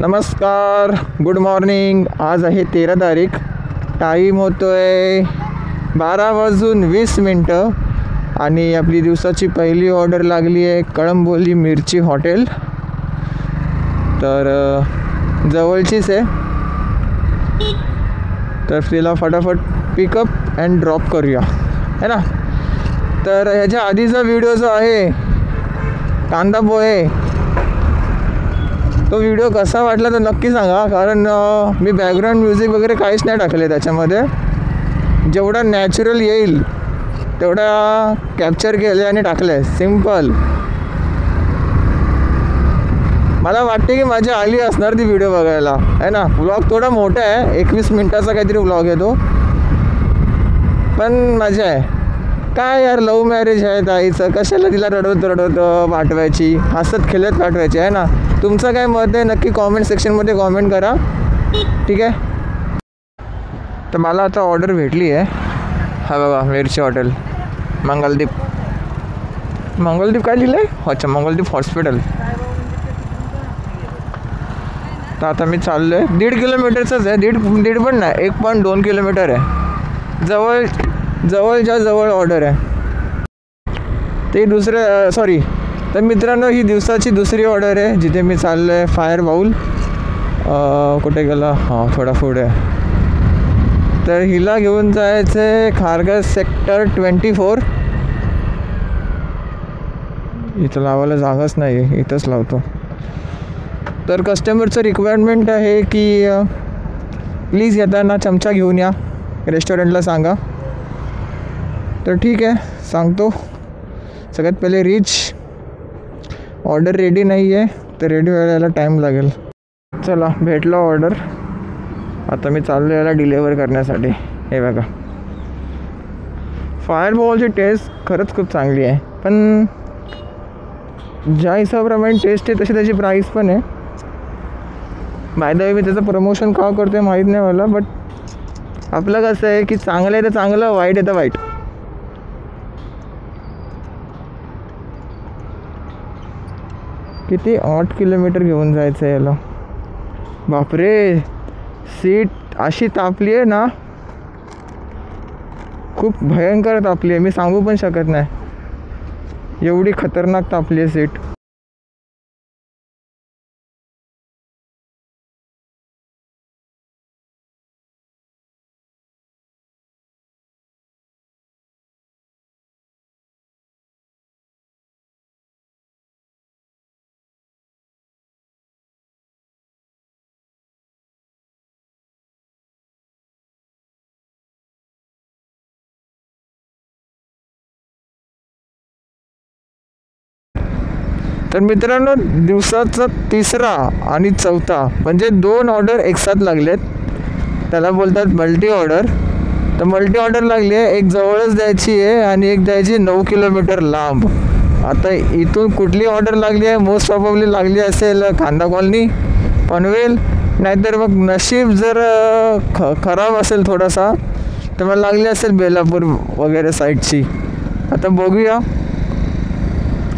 नमस्कार, good morning. आज आहे 13 तारीख. टाईम होतो आहे 12:20 आणि आपली दिवसाची पहिली ऑर्डर लागली आहे कळंबोली मिरची हॉटेल. तर जवळचीच आहे, तर तिला फटाफट पिकअप अँड ड्रॉप करूया है ना. तर ह्याच्या आधीचा व्हिडिओ जो आहे कांदा पोहे, तो व्हिडिओ कसा वाटला तर नक्की सांगा. कारण मी बॅकग्राऊंड म्युझिक वगैरे काहीच नाही टाकले त्याच्यामध्ये. जेवढा नॅचरल येईल तेवढा कॅप्चर केले आणि टाकले. सिम्पल. मला वाटते की मजा आली असणार ती व्हिडिओ बघायला है ना. व्लॉग थोडा मोठा आहे, 21 मिनटाचा काहीतरी व्लॉग आहे तो, पण मजा आहे. काय यार, लव्ह मॅरेज आहे ताईचं, कशाला तिला रडवत पाठवायची, हसत खेळत पाठवायची आहे ना. तुमचं काय मत आहे नक्की कॉमेंट सेक्शनमध्ये कॉमेंट करा, ठीक आहे. तर मला आता ऑर्डर भेटली आहे. हा बघा, मिरची हॉटेल, मंगलदीप काय लिहिलं आहे. अच्छा, मंगलदीप हॉस्पिटल. तर आता मी चाललो आहे. 1.5 किलोमीटरचंच आहे, दीड पण नाही, 1.2 किलोमीटर आहे. जवळच्या जवळ ऑर्डर आहे. ते दुसरं सॉरी. तर मित्रांनो, ही दिवसाची दुसरी ऑर्डर आहे जिथे मी चाललो आहे. फायर बाउल कुठे गेला, हां थोडा पुढे आहे. तर हिला घेऊन जायचं आहे खारघर सेक्टर 24. इथं लावायला जागाच नाही आहे, इथंच लावतो. तर कस्टमरचं रिक्वायरमेंट आहे की प्लीज येताना चमचा घेऊन या, रेस्टॉरंटला सांगा. तर ठीक आहे, सांगतो. सगळ्यात पहिले रिच. ऑर्डर रेडी नाही आहे, तर रेडी व्हायला टाईम लागेल. चला, भेटला ऑर्डर. आता मी चाललो याला डिलेवर करण्यासाठी. हे बघा, फायर बॉलची टेस्ट खरंच खूप चांगली आहे, पण ज्या हिशोबाप्रमाणे टेस्ट आहे तशी त्याची प्राईस पण आहे. बाय द वे, मी त्याचं प्रमोशन का करतो आहे माहीत नाही मला, बट आपलं कसं आहे की चांगलं आहे तर चांगलं, वाईट आहे तर वाईट. किती 8 किलोमीटर घेऊन जायचं आहे याला. बापरे, सीट अशी तापली आहे ना, खूप भयंकर तापली आहे. मी सांगू पण शकत नाही, एवढी खतरनाक तापली आहे सीट. तर मित्रांनो, दिवसाचा तिसरा आणि चौथा म्हणजे 2 ऑर्डर एकसाथ लागलेत. त्याला बोलतात मल्टी ऑर्डर. तर मल्टी ऑर्डर लागली आहे. एक जवळच द्यायची आहे आणि एक द्यायची 9 किलोमीटर लांब. आता इथून कुठली ऑर्डर लागली आहे, मोस्ट प्रॉबेबली लागली असेल कांदा कॉलनी, पनवेल, नाहीतर मग नशीब जर खराब असेल थोडासा तर मला लागली असेल बेलापूर वगैरे साईडची. आता बघूया.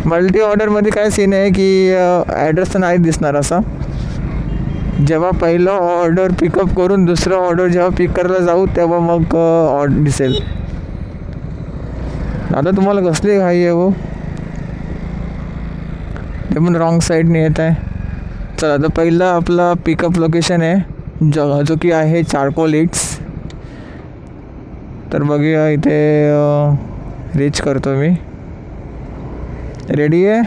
मल्टी ऑर्डरमध्ये काय सीन आहे की ॲड्रेस तर नाही दिसणार असा. जेव्हा पहिलं ऑर्डर पिकअप करून दुसरं ऑर्डर जेव्हा पिक करायला जाऊ तेव्हा मग ऑर्डर दिसेल. आता तुम्हाला कसली घाई आहे हो, ते पण रॉंग साईडने येत आहे. चला, तर पहिला आपला पिकअप लोकेशन आहे जो की आहे चारकोल इट्स. तर बघूया, इथे रीच करतो मी. रेडी आहे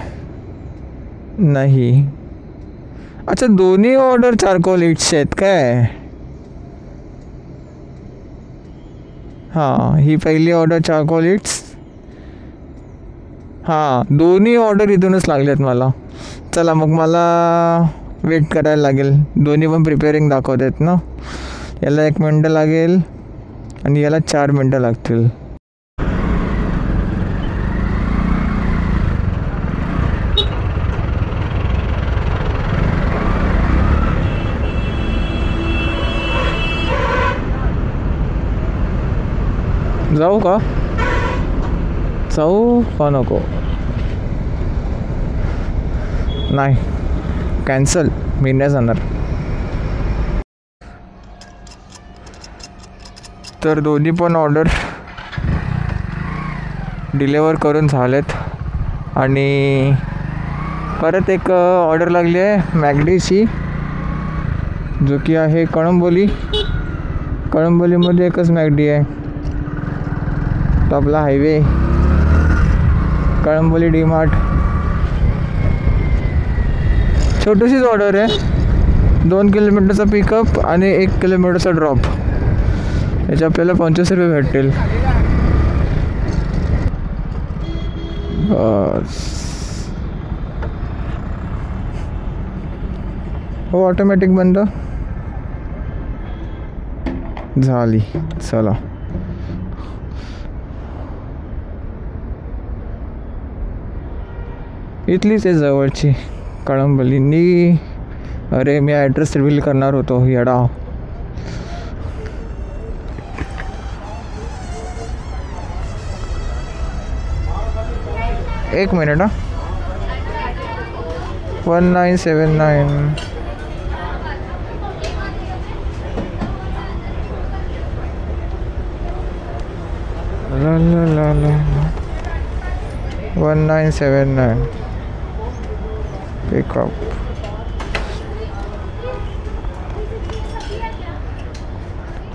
नाही. अच्छा, दोन्ही ऑर्डर चारकोल इट्सचे आहेत काय. हां, ही पहिली ऑर्डर चारकोल इट्स. हां, दोन्ही ऑर्डर इथूनच लागलेत मला. चला, मग मला वेट करायला लागेल. दोन्ही पण प्रिपेअरिंग दाखवत आहेत ना. याला 1 मिनटं लागेल आणि याला 4 मिनटं लागतील. जाऊ का नको. नाही, कॅन्सल. मी नाही जाणार. तर दोन्ही पण ऑर्डर डिलेवर करून झालेत. आणि परत एक ऑर्डर लागली आहे मॅकडीची, जो की आहे कळंबोलीमध्ये एकच मॅकडी आहे. तो आपला हायवे कळंबोली डीमार्ट. छोटीशीच ऑर्डर आहे, 2 किलोमीटरचा पिकअप आणि 1 किलोमीटरचा ड्रॉप. याचे आपल्याला 25 रुपये भेटतील. बस हो, ऑटोमॅटिक बंद झाली. चला इथलीच आहे जवळची कळंबोलीनी. अरे मी ॲड्रेस रिव्हील करणार होतो येडा. एक मिनिट. 1979 ला ला ला ला 1979 पिकअप.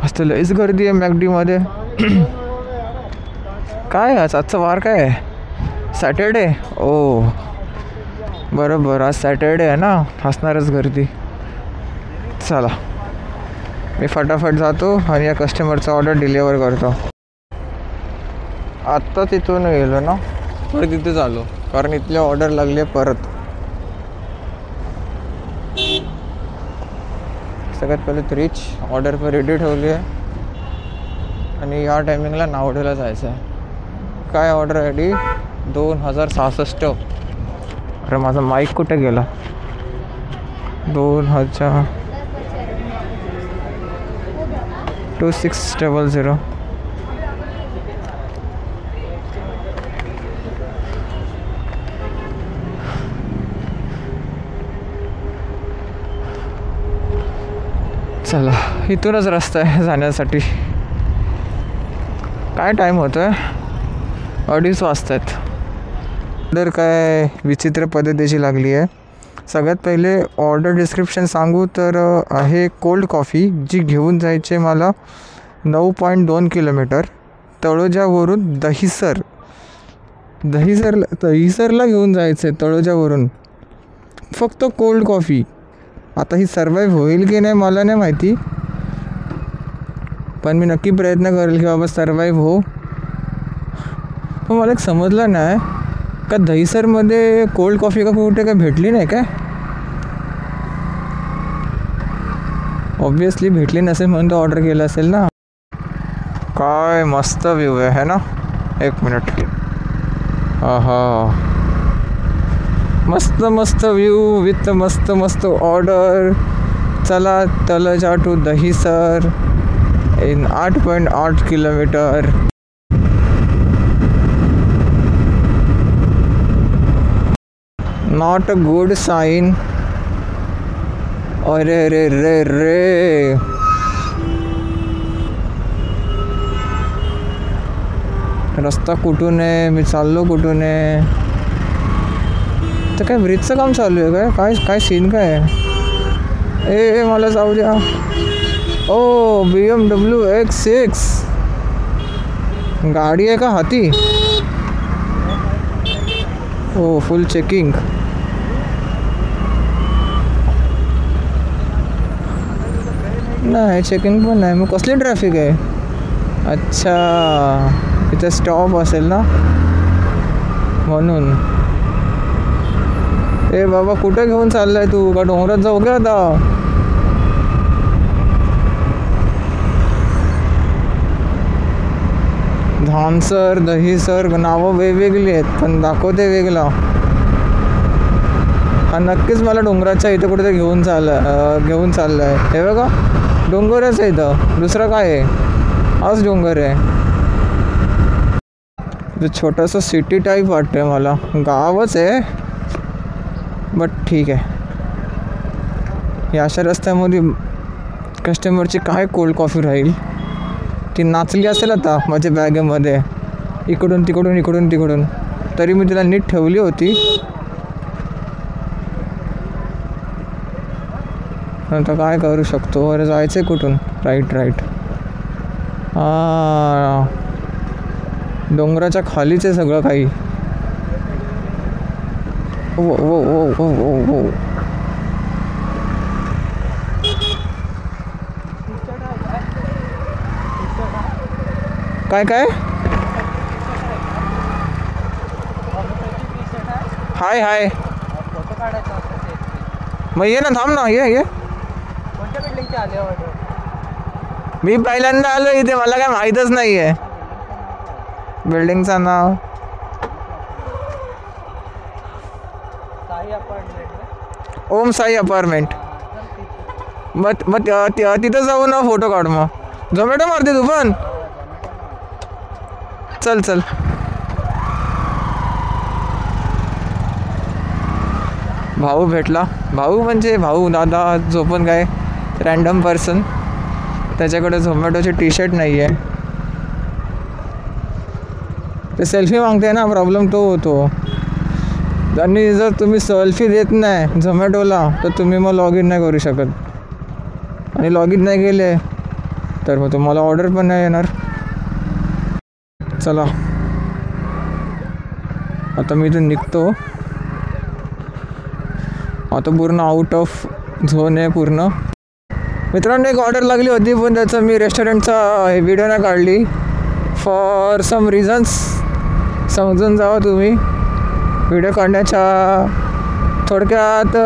मस्त लईच गर्दी आहे मॅकडीमध्ये. काय आजचा वार काय आहे? सॅटर्डे. ओ बरोबर, आज सॅटर्डे आहे ना, असणारच गर्दी. चला मी फटाफट जातो आणि या कस्टमरचा ऑर्डर डिलिव्हर करतो. आत्ता तिथून गेलो ना, परत तिथे आलो कारण इथले ऑर्डर लागले परत. सगळ्यात पहिले तरीच ऑर्डर पर रेडी ठेवली आहे आणि या टायमिंगला नावडेला जायचं आहे. काय ऑर्डर आय डी 2066. अरे माझा माईक कुठे गेला? 2600. चला इथूनच रस्ता आहे जाण्यासाठी. काय टाईम होतो आहे? 2:30 वाजतात. ऑर्डर काय विचित्र पद्धतीची लागली आहे. सगळ्यात पहिले ऑर्डर डिस्क्रिप्शन सांगू तर आहे कोल्ड कॉफी, जी घेऊन जायचे मला 9.2 किलोमीटर तळोजावरून दहिसरला घेऊन जायचं आहे तळोजावरून. फक्त कोल्ड कॉफी. आता ही सर्वाईव्ह होईल की नाही मला नाही माहिती, पण मी नक्की प्रयत्न करेल की बाबा सर्वाईव्ह हो. पण मला एक समजलं नाही का दहिसरमध्ये कोल्ड कॉफी का कुठे काय भेटली नाही काय? ऑब्वियसली भेटली नसेल म्हणून तो ऑर्डर केला असेल ना. काय मस्त व्ह्यू आहे ना. एक मिनिट. हा मस्त मस्त व्ह्यू विथ मस्त मस्त ऑर्डर. चला Taloja to Dahisar in 8.8 kilometre. Not a good sign. अरे रे रे रे, रस्ता कुठून आहे? मी चाललो कुठून आहे? तर काय ब्रिजचं काम चालू आहे काय? काय सीन काय आहे? ए मला जाऊ द्या. ओ BMW X6 गाडी आहे का हाती? ओ फुल चेकिंग. नाही चेकिंग पण नाही. मग कसली ट्रॅफिक आहे? अच्छा इथे स्टॉप असेल ना म्हणून. ए बाबा कुठे घेऊन चाललाय तू? का डोंगरात जाऊ का आता? धामसर दहिसर नावं वेगवेगळी आहेत पण दाखवते वेगळं. हा नक्कीच मला डोंगराच्या इथं कुठे घेऊन चाललाय. हे बघा डोंगरच आहे इथं, दुसरं काय आहे? हाच डोंगर आहे. छोटंसं सिटी टाईप वाटतंय मला. गावच आहे बट ठीक आहे. या अशा रस्त्यामध्ये कस्टमरची काय कोल्ड कॉफी राहील? ती नाचली असेल आता माझ्या बॅगेमध्ये, इकडून तिकडून इकडून तिकडून, तरी मी तिला नीट ठेवली होती. आता काय करू शकतो. अरे जायचं आहे कुठून? राईट. डोंगराच्या खालीच आहे सगळं काही. ओ. काय हाय मग ये ना, थांब ना, ये. मी पहिल्यांदा आलो इथे, मला काय माहीतच नाही आहे बिल्डिंगचं नाव. ओम साई अपार्टमेंट. मग तिथं जाऊ ना, फोटो काढ. मग झोमॅटो मारते तू पण. चल. भाऊ भेटला. भाऊ म्हणजे भाऊ, दादा, जो पण काय रँडम पर्सन. त्याच्याकडे झोमॅटोचे टी शर्ट नाही आहे. ते सेल्फी मागते ना, प्रॉब्लेम तो होतो. आणि जर तुम्ही सेल्फी देत नाही झोमॅटोला तर तुम्ही मग लॉग इन नाही करू शकत. आणि लॉग इन नाही केले तर मग तुम्हाला ऑर्डर पण नाही येणार. चला आता मी इथून निघतो. आता पूर्ण आउट ऑफ झोन आहे पूर्ण. मित्रांनो, एक ऑर्डर लागली होती पण त्याचं मी रेस्टॉरंटचा व्हिडिओ नाही काढली फॉर सम रिझन्स. समजून जावा तुम्ही. व्हिडिओ काढण्याच्या थोडक्यात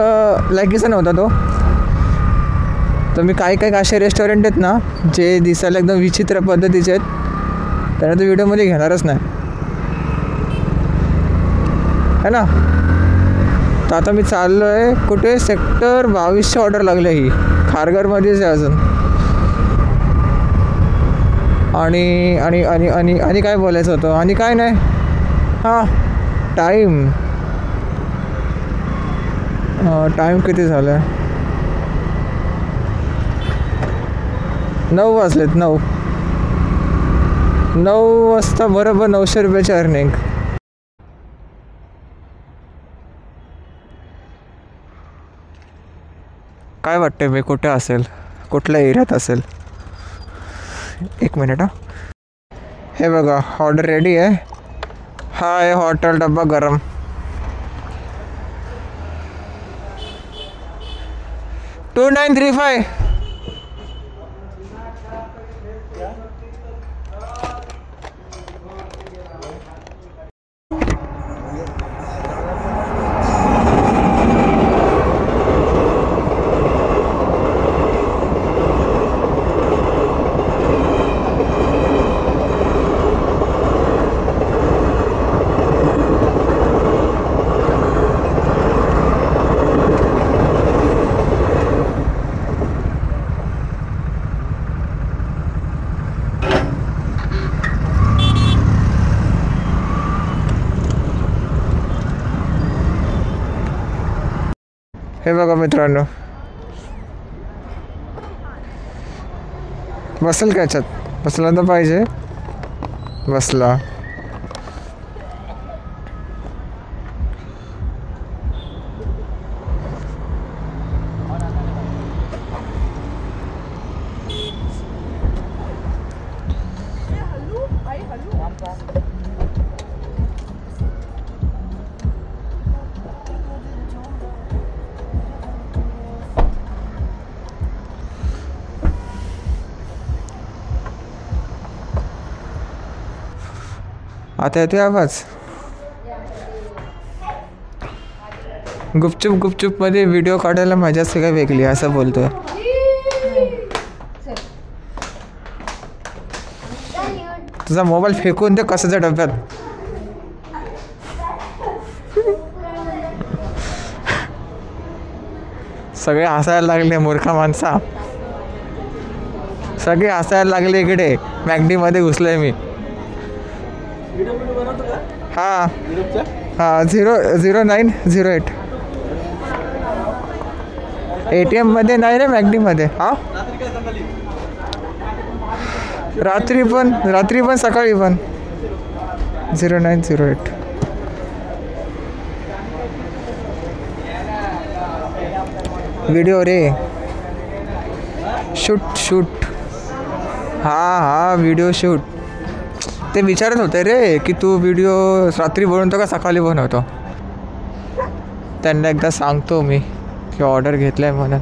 लायकीचा नव्हता तो. तर मी काही असे रेस्टॉरंट आहेत ना जे दिसायला एकदम विचित्र पद्धतीचे आहेत, त्यांना तो व्हिडिओमध्ये घेणारच नाही है ना. तर आता मी चाललो आहे कुठे, सेक्टर 22ची ऑर्डर लागली. ही खारघरमध्येच आहे अजून. आणि काय बोलायचं होतं, आणि काय नाही. टाईम किती झाला आहे? 9 वाजलेत. 9 वाजता बरोबर 900 रुपयाची अर्निंग. काय वाटते मी कुठे असेल, कुठल्या एरियात असेल? एक मिनिट. हे बघा, ऑर्डर रेडी आहे. हा आहे हॉटेल डब्बा गरम. $2935. हे बघा मित्रांनो, बसेल का याच्यात? बसला तर पाहिजे. बसला. आता येतोय आवाज? गुपचूप मध्ये व्हिडिओ काढायला मजाच काय वेगळी, असं बोलतोय. तुझा मोबाईल फेकून दे कशाच्या डब्यात. सगळे हसायला लागले, मूर्ख माणसा. सगळे हसायला लागले इकडे. मॅगडीमध्ये घुसलोय मी. हा 0908 ATM मध्ये नाही रे, मॅगडीमध्ये. रात्री पण सकाळी पण 0908. व्हिडिओ रे, शूट. हा व्हिडिओ शूट. ते विचारत होते रे की तू व्हिडिओ रात्री बनवतो का सकाळी बनवतो. त्यांना एकदा सांगतो मी की ऑर्डर घेतलाय म्हणून.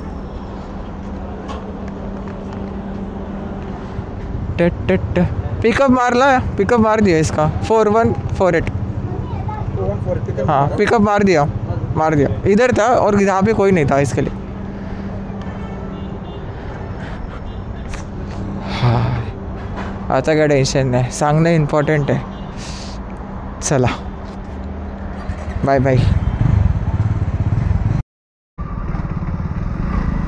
पिकअप मार दिया इसका 4148. हाँ पिकअप मार दिया इधर था और यहाँ पे कोई नहीं था इसके लिए. हाँ आता काय टेन्शन नाही, सांगणं इम्पॉर्टंट आहे. चला बाय.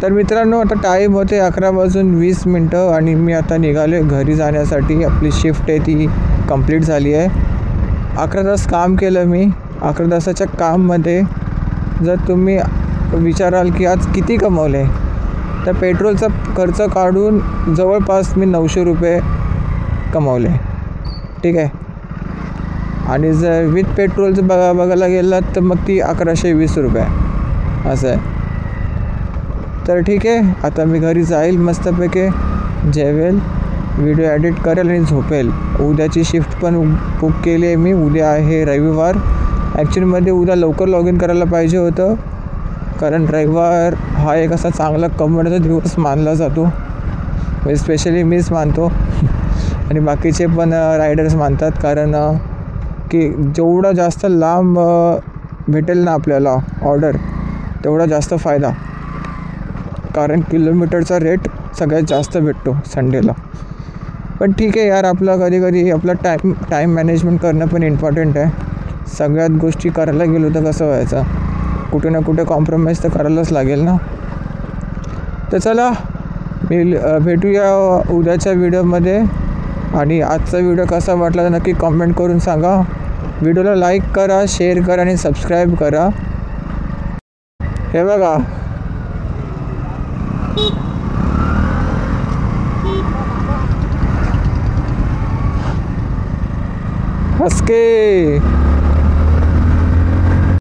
तर मित्रांनो आता टाईम होते 11:20 आणि मी आता निघाले घरी जाण्यासाठी. आपली शिफ्ट आहे ती कंप्लीट झाली आहे. 11 तास काम केलं मी. 11 तासाच्या काममध्ये जर तुम्ही विचाराल की आज किती कमवले, तर पेट्रोलचा खर्च काढून जवळपास मी 900 रुपये कमवले. ठीक आहे. आणि जर विथ पेट्रोलचं बघायला गेलात तर मग ती 1120 रुपये असं आहे. तर ठीक आहे, आता मी घरी जाईल मस्तपैकी, जेवेल, व्हिडिओ एडिट करेल आणि झोपेल. उद्याची शिफ्ट पण बुक केली आहे मी. उद्या आहे रविवार. ॲक्च्युलीमध्ये उद्या लवकर लॉग इन करायला पाहिजे होतं, कारण रविवार हा एक असा चांगला कमवण्याचा दिवस मानला जातो. म्हणजे स्पेशली मीच मानतो आणि बाकीचे पण रायडर्स मानतात. कारण की जेवढा जास्त लांब भेटेल ना आपल्याला ऑर्डर, तेवढा जास्त फायदा. कारण किलोमीटरचा रेट सगळ्यात जास्त भेटतो संडेला. पण ठीक आहे यार, आपलं कधी आपला टाईम मॅनेजमेंट करणं पण इम्पॉर्टंट आहे. सगळ्यात गोष्टी करायला गेलो तर कसं व्हायचं, कुठे ना कुठे कॉम्प्रोमाइज तर करायलाच लागेल ना. तर चला मी भेटूया उद्याच्या व्हिडिओमध्ये. आणि आजचा व्हिडिओ कसा वाटला तर नक्की कॉमेंट करून सांगा. व्हिडिओला लाईक करा, शेअर करा आणि सबस्क्राईब करा. हे बघा हसके